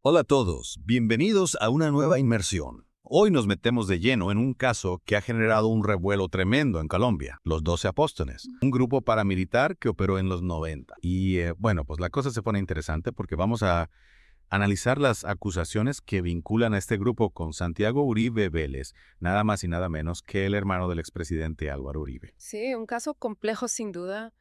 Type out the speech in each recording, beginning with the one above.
Hola a todos, bienvenidos a una nueva inmersión. Hoy nos metemos de lleno en un caso que ha generado un revuelo tremendo en Colombia, los 12 Apóstoles, un grupo paramilitar que operó en los 90. Bueno, pues la cosa se pone interesante porque vamos a analizar las acusaciones que vinculan a este grupo con Santiago Uribe Vélez, nada más y nada menos que el hermano del expresidente Álvaro Uribe. Sí, un caso complejo sin duda.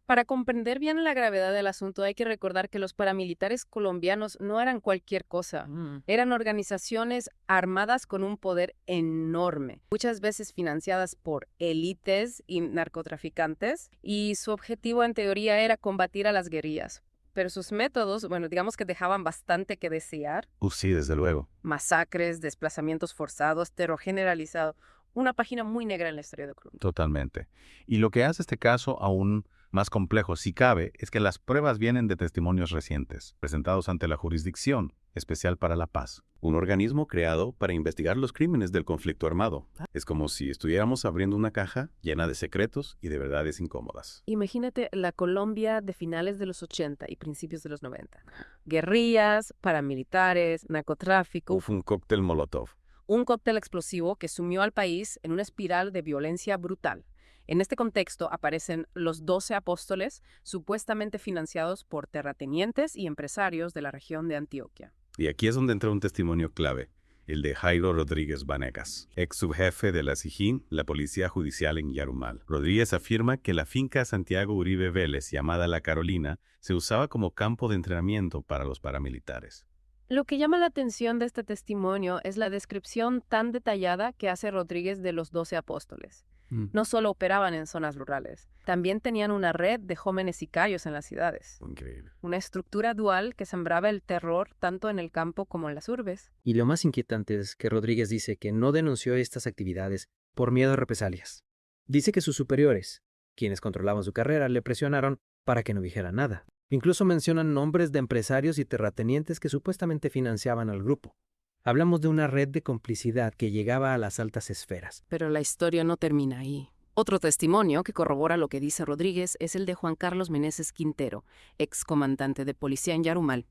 Para comprender bien la gravedad del asunto hay que recordar que los paramilitares colombianos no eran cualquier cosa. Eran organizaciones armadas con un poder enorme, muchas veces financiadas por élites y narcotraficantes, y su objetivo en teoría era combatir a las guerrillas. Pero sus métodos, bueno, digamos que dejaban bastante que desear. Sí, desde luego. Masacres, desplazamientos forzados, terror generalizado. Una página muy negra en la historia de Colombia. Totalmente. Y lo que hace este caso aún más complejo, si cabe, es que las pruebas vienen de testimonios recientes, presentados ante la Jurisdicción Especial para la Paz, un organismo creado para investigar los crímenes del conflicto armado. Es como si estuviéramos abriendo una caja llena de secretos y de verdades incómodas. Imagínate la Colombia de finales de los 80 y principios de los 90. Guerrillas, paramilitares, narcotráfico, Un cóctel Molotov. un cóctel explosivo que sumió al país en una espiral de violencia brutal. En este contexto aparecen los 12 apóstoles, supuestamente financiados por terratenientes y empresarios de la región de Antioquia. Y aquí es donde entra un testimonio clave, el de Jairo Rodríguez Vanegas, ex subjefe de la SIJIN, la Policía Judicial en Yarumal. Rodríguez afirma que la finca Santiago Uribe Vélez, llamada La Carolina, se usaba como campo de entrenamiento para los paramilitares. Lo que llama la atención de este testimonio es la descripción tan detallada que hace Rodríguez de los 12 apóstoles. No solo operaban en zonas rurales, también tenían una red de jóvenes sicarios en las ciudades. Increíble. Una estructura dual que sembraba el terror tanto en el campo como en las urbes. Y lo más inquietante es que Rodríguez dice que no denunció estas actividades por miedo a represalias. Dice que sus superiores, quienes controlaban su carrera, le presionaron para que no dijera nada. Incluso mencionan nombres de empresarios y terratenientes que supuestamente financiaban al grupo. Hablamos de una red de complicidad que llegaba a las altas esferas. Pero la historia no termina ahí. Otro testimonio que corrobora lo que dice Rodríguez es el de Juan Carlos Meneses Quintero, excomandante de policía en Yarumal.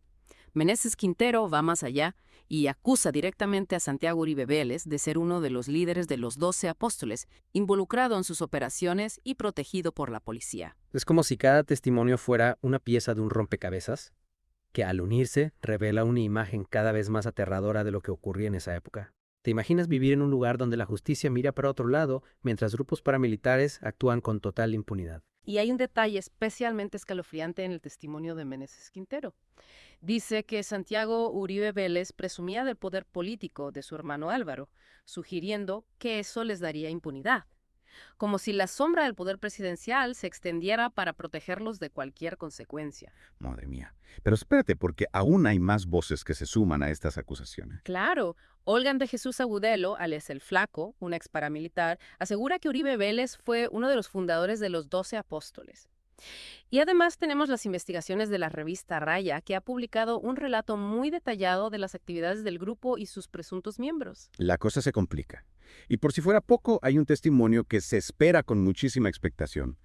Meneses Quintero va más allá y acusa directamente a Santiago Uribe Vélez de ser uno de los líderes de los 12 apóstoles, involucrado en sus operaciones y protegido por la policía. Es como si cada testimonio fuera una pieza de un rompecabezas, que al unirse revela una imagen cada vez más aterradora de lo que ocurría en esa época. ¿Te imaginas vivir en un lugar donde la justicia mira para otro lado mientras grupos paramilitares actúan con total impunidad? Y hay un detalle especialmente escalofriante en el testimonio de Meneses Quintero. Dice que Santiago Uribe Vélez presumía del poder político de su hermano Álvaro, sugiriendo que eso les daría impunidad, como si la sombra del poder presidencial se extendiera para protegerlos de cualquier consecuencia. Madre mía. Pero espérate, porque aún hay más voces que se suman a estas acusaciones. Claro, Olgan de Jesús Agudelo, alias El Flaco, un ex paramilitar, asegura que Uribe Vélez fue uno de los fundadores de los 12 apóstoles. Y además tenemos las investigaciones de la revista Raya, que ha publicado un relato muy detallado de las actividades del grupo y sus presuntos miembros. La cosa se complica. Y por si fuera poco, hay un testimonio que se espera con muchísima expectación.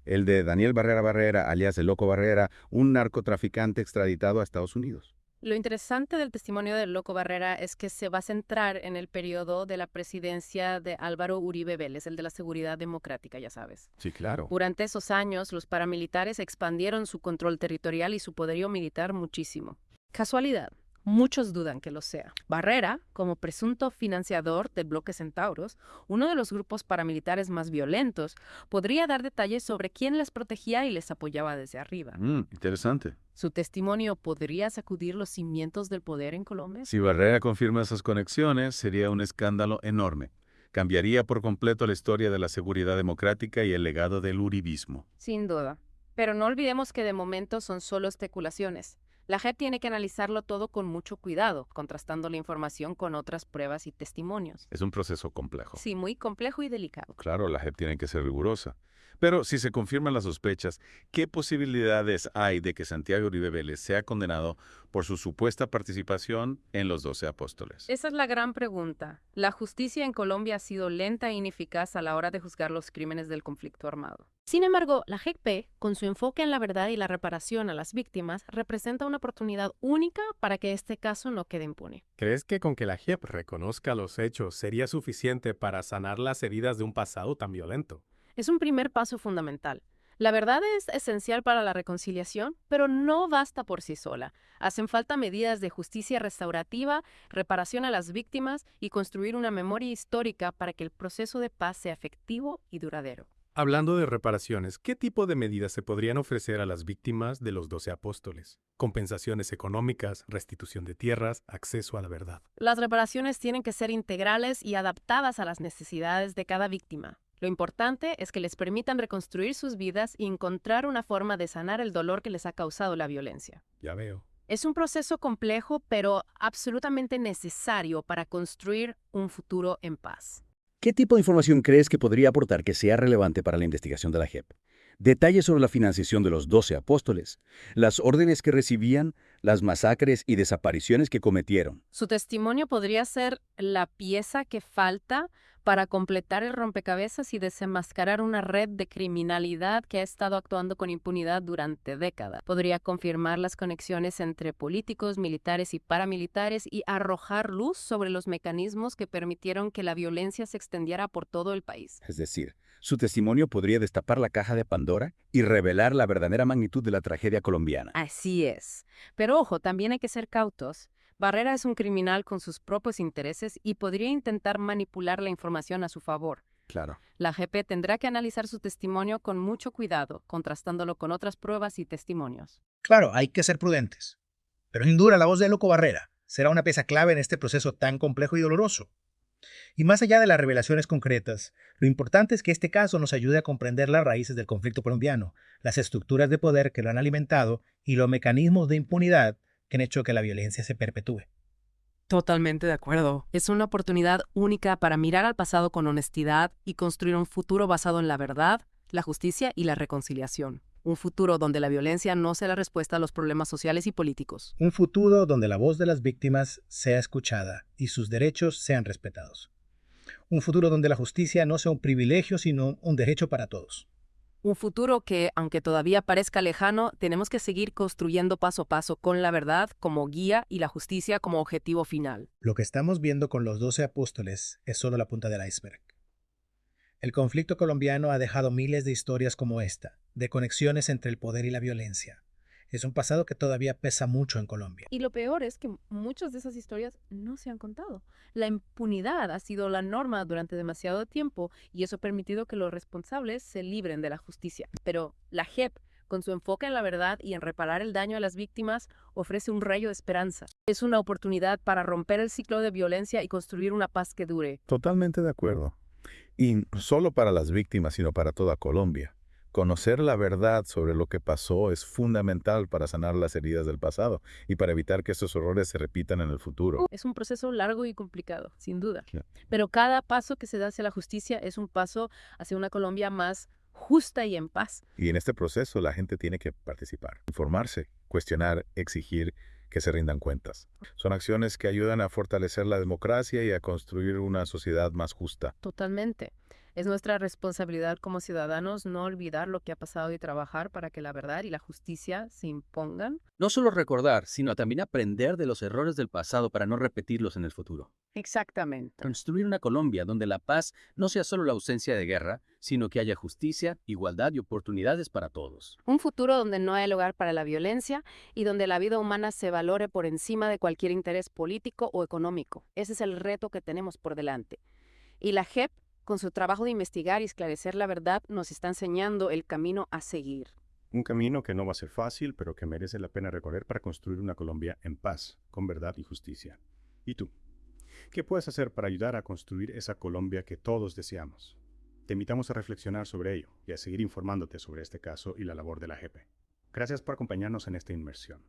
El de Daniel Barrera Barrera, alias el Loco Barrera, un narcotraficante extraditado a Estados Unidos. Lo interesante del testimonio del Loco Barrera es que se va a centrar en el periodo de la presidencia de Álvaro Uribe Vélez, el de la seguridad democrática, ya sabes. Sí, claro. Durante esos años, los paramilitares expandieron su control territorial y su poderío militar muchísimo. ¿Casualidad? Muchos dudan que lo sea. Barrera, como presunto financiador del bloque Centauros, uno de los grupos paramilitares más violentos, podría dar detalles sobre quién les protegía y les apoyaba desde arriba. Interesante. ¿Su testimonio podría sacudir los cimientos del poder en Colombia? Si Barrera confirma esas conexiones, sería un escándalo enorme. Cambiaría por completo la historia de la seguridad democrática y el legado del uribismo. Sin duda. Pero no olvidemos que de momento son solo especulaciones. La JEP tiene que analizarlo todo con mucho cuidado, contrastando la información con otras pruebas y testimonios. Es un proceso complejo. Sí, muy complejo y delicado. Claro, la JEP tiene que ser rigurosa. Pero si se confirman las sospechas, ¿qué posibilidades hay de que Santiago Uribe Vélez sea condenado por su supuesta participación en los 12 apóstoles? Esa es la gran pregunta. La justicia en Colombia ha sido lenta e ineficaz a la hora de juzgar los crímenes del conflicto armado. Sin embargo, la JEP, con su enfoque en la verdad y la reparación a las víctimas, representa una oportunidad única para que este caso no quede impune. ¿Crees que con que la JEP reconozca los hechos sería suficiente para sanar las heridas de un pasado tan violento? Es un primer paso fundamental. La verdad es esencial para la reconciliación, pero no basta por sí sola. Hacen falta medidas de justicia restaurativa, reparación a las víctimas y construir una memoria histórica para que el proceso de paz sea efectivo y duradero. Hablando de reparaciones, ¿qué tipo de medidas se podrían ofrecer a las víctimas de los 12 apóstoles? Compensaciones económicas, restitución de tierras, acceso a la verdad. Las reparaciones tienen que ser integrales y adaptadas a las necesidades de cada víctima. Lo importante es que les permitan reconstruir sus vidas y encontrar una forma de sanar el dolor que les ha causado la violencia. Ya veo. Es un proceso complejo, pero absolutamente necesario para construir un futuro en paz. ¿Qué tipo de información crees que podría aportar que sea relevante para la investigación de la JEP? Detalles sobre la financiación de los 12 apóstoles, las órdenes que recibían, las masacres y desapariciones que cometieron. Su testimonio podría ser la pieza que falta para completar el rompecabezas y desenmascarar una red de criminalidad que ha estado actuando con impunidad durante décadas. Podría confirmar las conexiones entre políticos, militares y paramilitares y arrojar luz sobre los mecanismos que permitieron que la violencia se extendiera por todo el país. Es decir, su testimonio podría destapar la caja de Pandora y revelar la verdadera magnitud de la tragedia colombiana. Así es. Pero ojo, también hay que ser cautos. Barrera es un criminal con sus propios intereses y podría intentar manipular la información a su favor. Claro. La JEP tendrá que analizar su testimonio con mucho cuidado, contrastándolo con otras pruebas y testimonios. Claro, hay que ser prudentes. Pero sin duda la voz de Loco Barrera será una pieza clave en este proceso tan complejo y doloroso. Y más allá de las revelaciones concretas, lo importante es que este caso nos ayude a comprender las raíces del conflicto colombiano, las estructuras de poder que lo han alimentado y los mecanismos de impunidad que han hecho que la violencia se perpetúe. Totalmente de acuerdo. Es una oportunidad única para mirar al pasado con honestidad y construir un futuro basado en la verdad, la justicia y la reconciliación. Un futuro donde la violencia no sea la respuesta a los problemas sociales y políticos. Un futuro donde la voz de las víctimas sea escuchada y sus derechos sean respetados. Un futuro donde la justicia no sea un privilegio, sino un derecho para todos. Un futuro que, aunque todavía parezca lejano, tenemos que seguir construyendo paso a paso con la verdad como guía y la justicia como objetivo final. Lo que estamos viendo con los 12 apóstoles es solo la punta del iceberg. El conflicto colombiano ha dejado miles de historias como esta, de conexiones entre el poder y la violencia. Es un pasado que todavía pesa mucho en Colombia. Y lo peor es que muchas de esas historias no se han contado. La impunidad ha sido la norma durante demasiado tiempo y eso ha permitido que los responsables se libren de la justicia. Pero la JEP, con su enfoque en la verdad y en reparar el daño a las víctimas, ofrece un rayo de esperanza. Es una oportunidad para romper el ciclo de violencia y construir una paz que dure. Totalmente de acuerdo. Y no solo para las víctimas, sino para toda Colombia. Conocer la verdad sobre lo que pasó es fundamental para sanar las heridas del pasado y para evitar que estos horrores se repitan en el futuro. Es un proceso largo y complicado, sin duda. Claro. Pero cada paso que se da hacia la justicia es un paso hacia una Colombia más justa y en paz. Y en este proceso la gente tiene que participar, informarse, cuestionar, exigir que se rindan cuentas. Son acciones que ayudan a fortalecer la democracia y a construir una sociedad más justa. Totalmente. Es nuestra responsabilidad como ciudadanos no olvidar lo que ha pasado y trabajar para que la verdad y la justicia se impongan. No solo recordar, sino también aprender de los errores del pasado para no repetirlos en el futuro. Exactamente. Construir una Colombia donde la paz no sea solo la ausencia de guerra, sino que haya justicia, igualdad y oportunidades para todos. Un futuro donde no hay lugar para la violencia y donde la vida humana se valore por encima de cualquier interés político o económico. Ese es el reto que tenemos por delante. Y la JEP, con su trabajo de investigar y esclarecer la verdad, nos está enseñando el camino a seguir. Un camino que no va a ser fácil, pero que merece la pena recorrer para construir una Colombia en paz, con verdad y justicia. ¿Y tú? ¿Qué puedes hacer para ayudar a construir esa Colombia que todos deseamos? Te invitamos a reflexionar sobre ello y a seguir informándote sobre este caso y la labor de la JEP. Gracias por acompañarnos en esta inmersión.